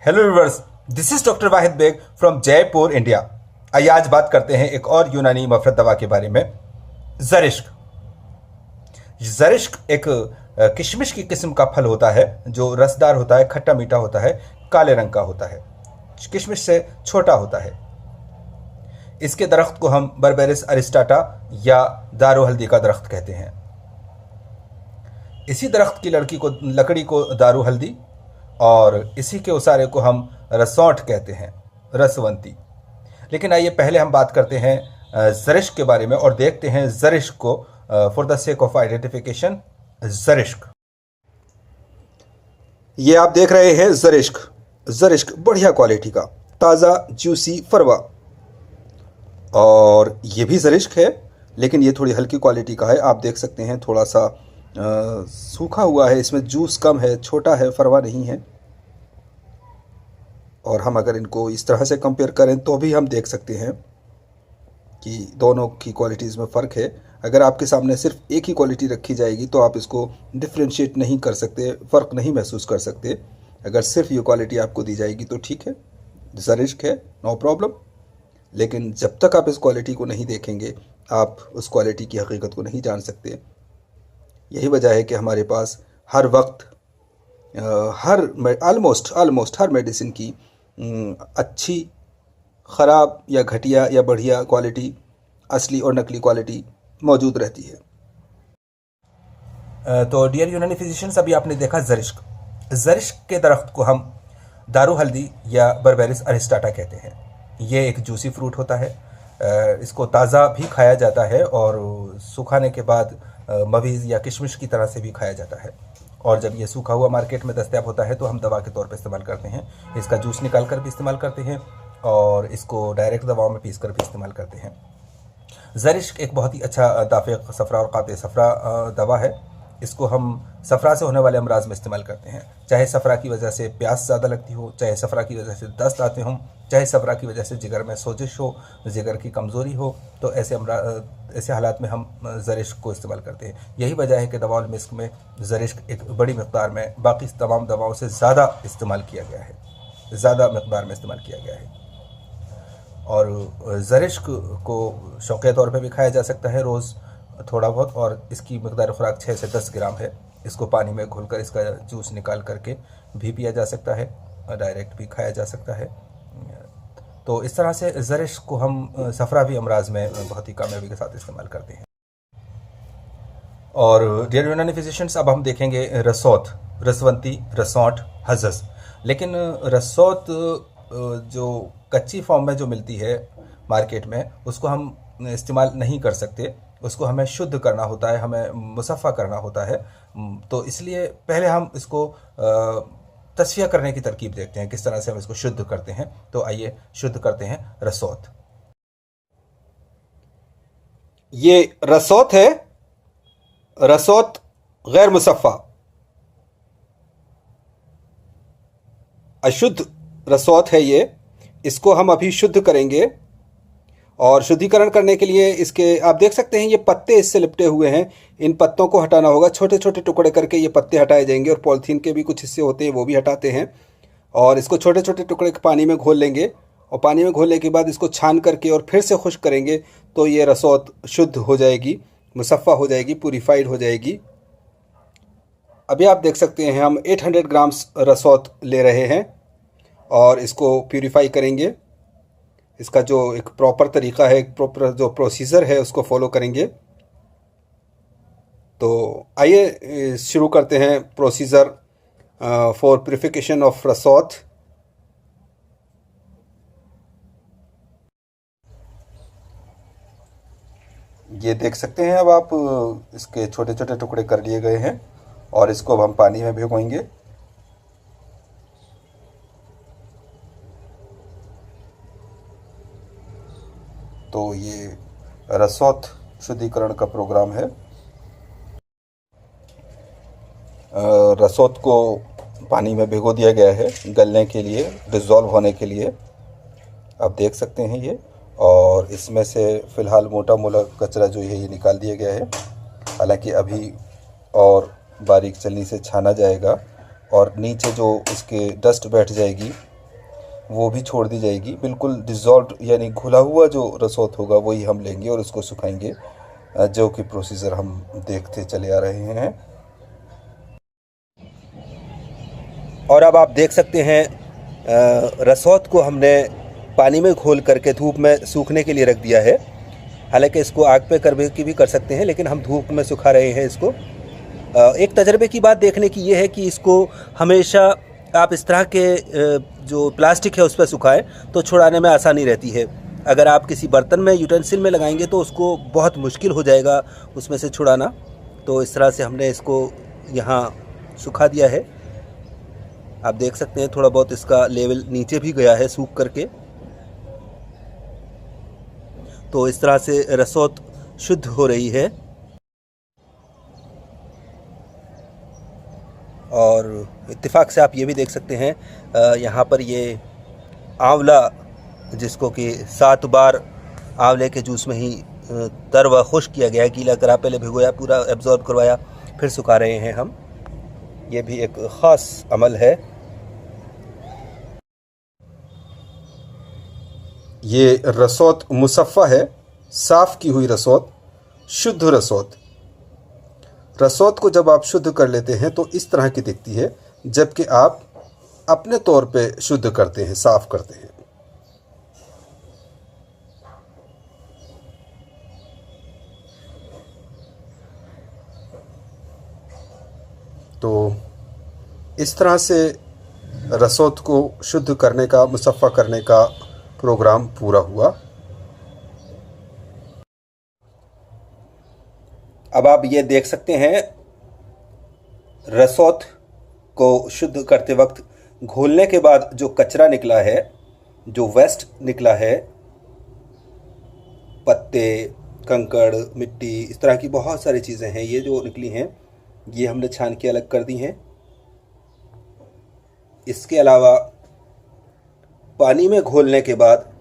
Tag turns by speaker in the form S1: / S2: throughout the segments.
S1: Hello viewers, this is doctor Wahid Baig from Jaipur, India. आइए आज बात करते हैं एक और यूनानी मफरत दवा के बारे में, ज़रिश्क। ज़रिश्क एक किशमिश की किस्म का फल होता है जो रसदार होता है, खट्टा मीठा होता है, काले रंग का होता है, किशमिश से छोटा होता है। इसके दरख्त को हम बर्बेरिस अरिस्टाटा या दारू हल्दी का दरख्त कहते हैं। इसी दरख्त की लकड़ी को दारू हल्दी और इसी के उसारे को हम रसौंठ कहते हैं, रसवंती। लेकिन आइए पहले हम बात करते हैं ज़रिश्क के बारे में और देखते हैं ज़रिश्क को for the sake of identification. ज़रिश्क, ये आप देख रहे हैं ज़रिश्क। ज़रिश्क बढ़िया क्वालिटी का ताज़ा जूसी फरवा, और ये भी ज़रिश्क है लेकिन ये थोड़ी हल्की क्वालिटी का है। आप देख सकते हैं थोड़ा सा सूखा हुआ है, इसमें जूस कम है, छोटा है, फरवा नहीं है। और हम अगर इनको इस तरह से कंपेयर करें तो भी हम देख सकते हैं कि दोनों की क्वालिटीज़ में फ़र्क है। अगर आपके सामने सिर्फ एक ही क्वालिटी रखी जाएगी तो आप इसको डिफ्रेंशिएट नहीं कर सकते, फ़र्क नहीं महसूस कर सकते। अगर सिर्फ ये क्वालिटी आपको दी जाएगी तो ठीक है, ज़रिश्क है, नो प्रॉब्लम। लेकिन जब तक आप इस क्वालिटी को नहीं देखेंगे आप उस क्वालिटी की हकीकत को नहीं जान सकते। यही वजह है कि हमारे पास हर वक्त ऑलमोस्ट हर मेडिसिन की अच्छी, ख़राब या घटिया या बढ़िया क्वालिटी, असली और नकली क्वालिटी मौजूद रहती है। तो डियर यूनानी फिजिशियंस, अभी आपने देखा ज़रिश्क। ज़रिश्क के दरख्त को हम दारू हल्दी या बर्बेरिस अरिस्टाटा कहते हैं। ये एक जूसी फ्रूट होता है। इसको ताज़ा भी खाया जाता है और सुखाने के बाद मवीज़ या किशमिश की तरह से भी खाया जाता है। और जब ये सूखा हुआ मार्केट में दस्तयाब होता है तो हम दवा के तौर पर इस्तेमाल करते हैं। इसका जूस निकाल कर भी इस्तेमाल करते हैं और इसको डायरेक्ट दवाओं में पीस कर भी इस्तेमाल करते हैं। ज़रिश्क एक बहुत ही अच्छा दाफ़िक़ सफ़रा और क़ाते सफ़रा दवा है। इसको हम सफ़रा से होने वाले अमराज में इस्तेमाल करते हैं, चाहे सफ़रा की वजह से प्यास ज़्यादा लगती हो, चाहे सफ़रा की वजह से दस्त आते हों, चाहे सफ़रा की वजह से जिगर में सोजिश हो, जिगर की कमज़ोरी हो। तो ऐसे हालात में हम ज़रिश्क को इस्तेमाल करते हैं। यही वजह है कि दवाउल मिस्क में ज़रिश्क एक बड़ी मक़दार में बाकी तमाम दवाओं से ज़्यादा इस्तेमाल किया गया है, ज़्यादा मक़दार में इस्तेमाल किया गया है। और ज़रिश्क को शौक़िया तौर पर भी खाया जा सकता है रोज़ थोड़ा बहुत, और इसकी मक़दार ख़ुराक 6 से 10 ग्राम है। इसको पानी में घोलकर इसका जूस निकाल करके भी पिया जा सकता है, डायरेक्ट भी खाया जा सकता है। तो इस तरह से ज़रिश्क को हम सफ़रा भी अमराज में बहुत ही कामयाबी के साथ इस्तेमाल करते हैं। और डियर यूनानी फिजिशियंस, अब हम देखेंगे रसौत, रसवंती, रसौंठ, हज़स। लेकिन रसौत जो कच्ची फॉर्म में जो मिलती है मार्केट में, उसको हम इस्तेमाल नहीं कर सकते। उसको हमें शुद्ध करना होता है, हमें मुसफ़ा करना होता है। तो इसलिए पहले हम इसको तस्फ़िया करने की तरकीब देखते हैं, किस तरह से हम इसको शुद्ध करते हैं। तो आइए शुद्ध करते हैं रसौत। ये रसौत है, रसौत गैर मुसफ़ा, अशुद्ध रसौत है ये। इसको हम अभी शुद्ध करेंगे और शुद्धिकरण करने के लिए इसके आप देख सकते हैं ये पत्ते इससे लिपटे हुए हैं। इन पत्तों को हटाना होगा, छोटे छोटे टुकड़े करके ये पत्ते हटाए जाएंगे। और पॉलीथीन के भी कुछ हिस्से होते हैं वो भी हटाते हैं। और इसको छोटे छोटे टुकड़े पानी में घोल लेंगे और पानी में घोलने के बाद इसको छान करके और फिर से खुश्क करेंगे तो ये रसौत शुद्ध हो जाएगी, मुसफ़ा हो जाएगी, प्यूरीफाइड हो जाएगी। अभी आप देख सकते हैं हम 800 ग्राम्स रसौत ले रहे हैं और इसको प्यूरीफाई करेंगे। इसका जो एक प्रॉपर तरीक़ा है, एक प्रॉपर जो प्रोसीजर है उसको फॉलो करेंगे। तो आइए शुरू करते हैं प्रोसीजर फॉर प्यूरिफिकेशन ऑफ रसौत। ये देख सकते हैं अब आप, इसके छोटे छोटे टुकड़े कर लिए गए हैं और इसको अब हम पानी में भिगोएंगे। तो ये रसौत शुद्धिकरण का प्रोग्राम है। रसौत को पानी में भिगो दिया गया है गलने के लिए, डिज़ोल्व होने के लिए। आप देख सकते हैं ये, और इसमें से फ़िलहाल मोटा मोटा कचरा जो है ये निकाल दिया गया है। हालांकि अभी और बारीक छलनी से छाना जाएगा और नीचे जो इसके डस्ट बैठ जाएगी वो भी छोड़ दी जाएगी। बिल्कुल डिज़ोल्व यानी घुला हुआ जो रसौत होगा वही हम लेंगे और उसको सुखाएंगे, जो कि प्रोसीजर हम देखते चले आ रहे हैं। और अब आप देख सकते हैं रसौत को हमने पानी में घोल करके धूप में सूखने के लिए रख दिया है। हालांकि इसको आग पे करके भी कर सकते हैं, लेकिन हम धूप में सुखा रहे हैं इसको। एक तजर्बे की बात देखने की ये है कि इसको हमेशा आप इस तरह के जो प्लास्टिक है उस पर सुखाएं तो छुड़ाने में आसानी रहती है। अगर आप किसी बर्तन में यूटेंसिल में लगाएंगे तो उसको बहुत मुश्किल हो जाएगा उसमें से छुड़ाना। तो इस तरह से हमने इसको यहाँ सुखा दिया है। आप देख सकते हैं थोड़ा बहुत इसका लेवल नीचे भी गया है सूख करके। तो इस तरह से रसौत शुद्ध हो रही है। और इत्तेफाक से आप ये भी देख सकते हैं यहाँ पर ये आंवला, जिसको कि 7 बार आंवले के जूस में ही तर व खुश्क किया गया है, गीला करा, पहले भिगोया, पूरा एब्जॉर्ब करवाया, फिर सुखा रहे हैं हम। ये भी एक ख़ास अमल है। ये रसौत मुसफ़्फ़ा है, साफ़ की हुई रसौत, शुद्ध रसौत। रसौत को जब आप शुद्ध कर लेते हैं तो इस तरह की दिखती है, जबकि आप अपने तौर पे शुद्ध करते हैं, साफ़ करते हैं। तो इस तरह से रसौत को शुद्ध करने का, मुसफ़्फ़ा करने का प्रोग्राम पूरा हुआ। अब आप ये देख सकते हैं रसौत को शुद्ध करते वक्त घोलने के बाद जो कचरा निकला है, जो वेस्ट निकला है, पत्ते, कंकड़, मिट्टी, इस तरह की बहुत सारी चीज़ें हैं, ये जो निकली हैं ये हमने छान के अलग कर दी हैं। इसके अलावा पानी में घोलने के बाद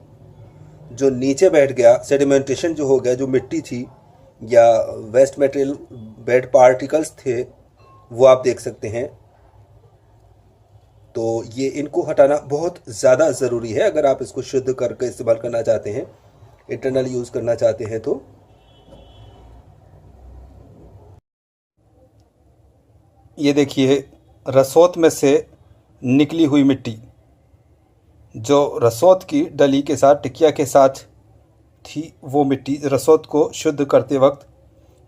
S1: जो नीचे बैठ गया, सेडिमेंटेशन जो हो गया, जो मिट्टी थी या वेस्ट मटेरियल, बेड पार्टिकल्स थे, वो आप देख सकते हैं। तो ये इनको हटाना बहुत ज़्यादा ज़रूरी है अगर आप इसको शुद्ध करके इस्तेमाल करना चाहते हैं, इंटरनल यूज़ करना चाहते हैं। तो ये देखिए रसौत में से निकली हुई मिट्टी, जो रसौत की डली के साथ, टिकिया के साथ थी, वो मिट्टी रसौत को शुद्ध करते वक्त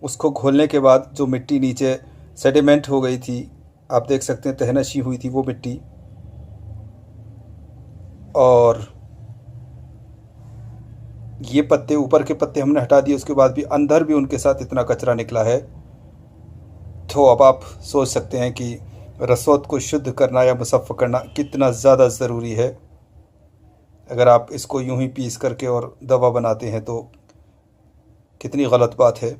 S1: उसको घोलने के बाद जो मिट्टी नीचे सेडिमेंट हो गई थी, आप देख सकते हैं तहनशी हुई थी वो मिट्टी। और ये पत्ते, ऊपर के पत्ते हमने हटा दिए, उसके बाद भी अंदर भी उनके साथ इतना कचरा निकला है। तो अब आप सोच सकते हैं कि रसौत को शुद्ध करना या मुसफ़्फ़ा करना कितना ज़्यादा ज़रूरी है। अगर आप इसको यूं ही पीस करके और दवा बनाते हैं तो कितनी गलत बात है।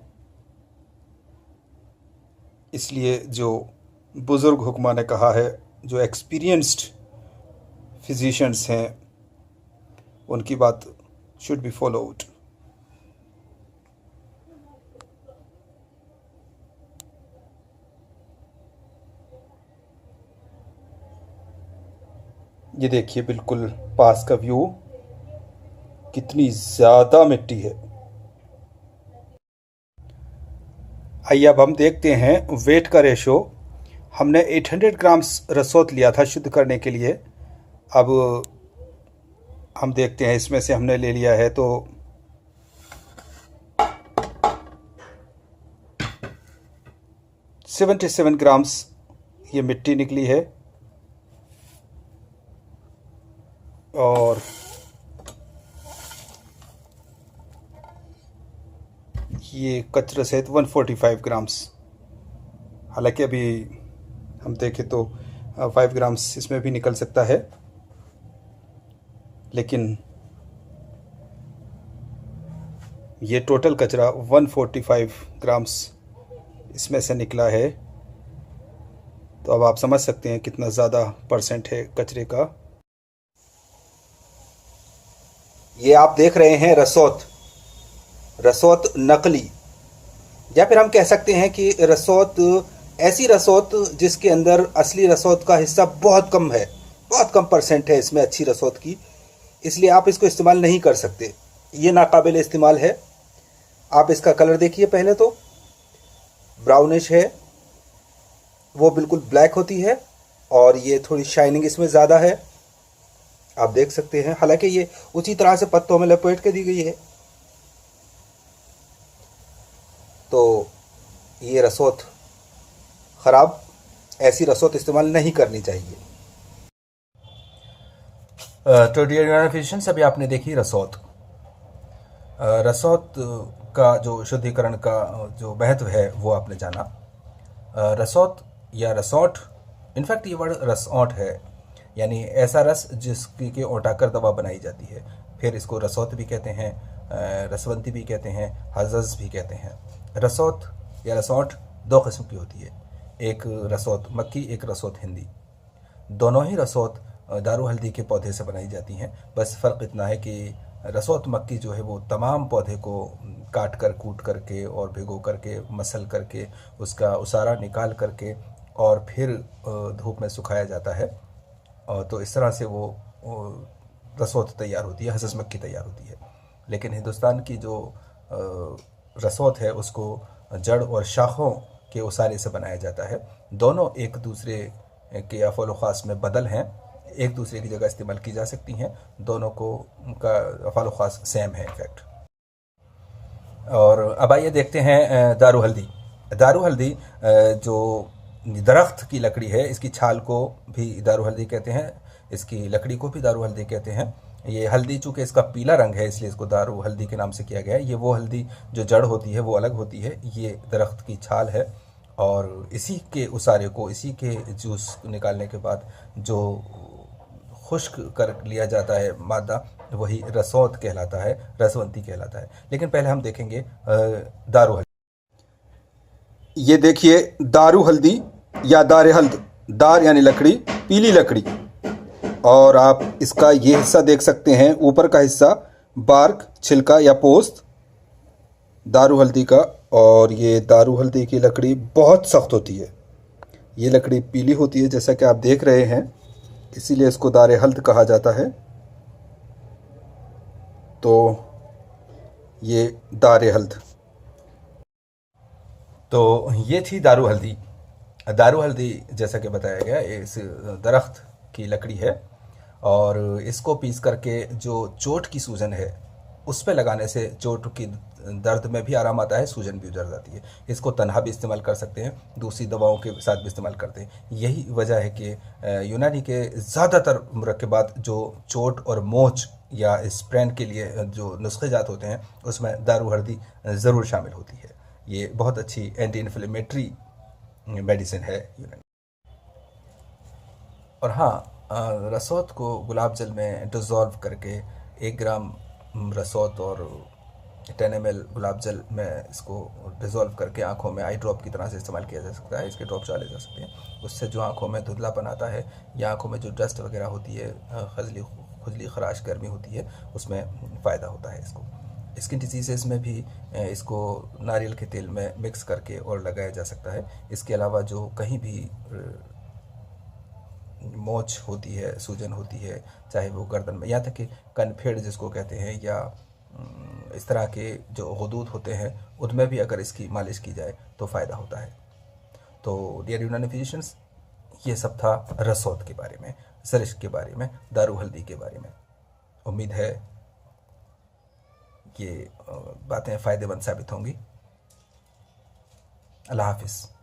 S1: इसलिए जो बुज़ुर्ग हुक्मा ने कहा है, जो एक्सपीरियंस्ड फिजिशियंस हैं, उनकी बात शुड बी फॉलोड। ये देखिए बिल्कुल पास का व्यू, कितनी ज़्यादा मिट्टी है। आइए अब हम देखते हैं वेट का रेशो। हमने 800 ग्राम्स रसौत लिया था शुद्ध करने के लिए। अब हम देखते हैं इसमें से हमने ले लिया है तो 77 ग्राम्स ये मिट्टी निकली है। और ये कचरे सहित 145 ग्राम्स। हालांकि अभी हम देखें तो 5 ग्राम्स इसमें भी निकल सकता है, लेकिन ये टोटल कचरा 145 ग्राम्स इसमें से निकला है। तो अब आप समझ सकते हैं कितना ज़्यादा परसेंट है कचरे का। ये आप देख रहे हैं रसौत नकली, या फिर हम कह सकते हैं कि रसौत ऐसी रसौत जिसके अंदर असली रसौत का हिस्सा बहुत कम है, बहुत कम परसेंट है इसमें अच्छी रसौत की, इसलिए आप इसको इस्तेमाल नहीं कर सकते। ये नाकाबिल इस्तेमाल है। आप इसका कलर देखिए, पहले तो ब्राउनिश है, वो बिल्कुल ब्लैक होती है, और ये थोड़ी शाइनिंग इसमें ज़्यादा है, आप देख सकते हैं। हालांकि ये उसी तरह से पत्तों में लपेट के दी गई है। तो ये रसौत ख़राब, ऐसी रसौत इस्तेमाल नहीं करनी चाहिए। तो डियर फिजिशियंस, अभी आपने देखी रसौत। रसौत का जो शुद्धिकरण का जो महत्व है वो आपने जाना। रसौत या रसौट, इनफैक्ट ये वर्ड रसौट है, यानी ऐसा रस जिसकी के ओटाकर दवा बनाई जाती है। फिर इसको रसौत भी कहते हैं, रसवंती भी कहते हैं, हज़ज़ भी कहते हैं। रसौत या रसौट दो किस्म की होती है, एक रसौत मक्की, एक रसौत हिंदी। दोनों ही रसौत दारू हल्दी के पौधे से बनाई जाती हैं। बस फ़र्क इतना है कि रसौत मक्की जो है वो तमाम पौधे को काट कर, कूट करके और भिगो करके, मसल करके, उसका उसारा निकाल करके और फिर धूप में सुखाया जाता है, और तो इस तरह से वो रसौत तैयार होती है, हज़ज़ मक्की तैयार होती है। लेकिन हिंदुस्तान की जो रसौत है उसको जड़ और शाखों के उसारे से बनाया जाता है। दोनों एक दूसरे के अफ़ल ख़ास में बदल हैं, एक दूसरे की जगह इस्तेमाल की जा सकती हैं। दोनों को उनका अफ़ल ख़ास सेम है इनफैक्ट। और अब आइए देखते हैं दारू हल्दी। दारू हल्दी जो दरख्त की लकड़ी है, इसकी छाल को भी दारू हल्दी कहते हैं, इसकी लकड़ी को भी दारू हल्दी कहते हैं। ये हल्दी चूँकि इसका पीला रंग है इसलिए इसको दारू हल्दी के नाम से किया गया है। ये वो हल्दी जो जड़ होती है वो अलग होती है, ये दरख्त की छाल है, और इसी के उसारे को, इसी के जूस निकालने के बाद जो खुश्क कर लिया जाता है मादा, वही रसौत कहलाता है, रसवंती कहलाता है। लेकिन पहले हम देखेंगे दारू हल्दी। ये देखिए दारू हल्दी या दार हल्द, दार यानी लकड़ी, पीली लकड़ी, और आप इसका ये हिस्सा देख सकते हैं, ऊपर का हिस्सा बार्क, छिलका या पोस्त दारू हल्दी का। और ये दारू हल्दी की लकड़ी बहुत सख्त होती है, ये लकड़ी पीली होती है जैसा कि आप देख रहे हैं, इसीलिए इसको दार हल्द कहा जाता है। तो ये दार हल्द। तो ये थी दारू हल्दी। दारू हल्दी जैसा कि बताया गया इस दरख्त की लकड़ी है, और इसको पीस करके जो चोट की सूजन है उस पे लगाने से चोट की दर्द में भी आराम आता है, सूजन भी उतर जाती है। इसको तन्हा भी इस्तेमाल कर सकते हैं, दूसरी दवाओं के साथ भी इस्तेमाल करते हैं। यही वजह है कि यूनानी के ज़्यादातर मुरक्कबात जो चोट और मोच या स्प्रेन के लिए जो नुस्खे जात होते हैं उसमें दारू हल्दी ज़रूर शामिल होती है। ये बहुत अच्छी एंटी इन्फ्लेमेटरी मेडिसिन है यूनानी। और हाँ, रसौत को गुलाब जल में डिज़ोल्व करके 1 ग्राम रसौत और 10 ml गुलाब जल में इसको डिज़ोल्व करके आँखों में आई ड्रॉप की तरह से इस्तेमाल किया जा सकता है। इसके ड्रॉप डाले जा सकते हैं, उससे जो आँखों में धुंधलापन आता है या आँखों में जो डस्ट वगैरह होती है, खुजली खराश गर्मी होती है, उसमें फ़ायदा होता है इसको। स्किन डिजीज़ में भी इसको नारियल के तेल में मिक्स करके और लगाया जा सकता है। इसके अलावा जो कहीं भी मोच होती है, सूजन होती है, चाहे वो गर्दन में, यहाँ तक कि कनफेड़ जिसको कहते हैं, या इस तरह के जो गुदूद होते हैं उनमें भी अगर इसकी मालिश की जाए तो फ़ायदा होता है। तो डियर यूनानी फिजिशियंस, ये सब था रसौत के बारे में, ज़रिश्क के बारे में, दारू हल्दी के बारे में। उम्मीद है ये बातें फ़ायदेमंद साबित होंगी। अल्लाह हाफ़िज़।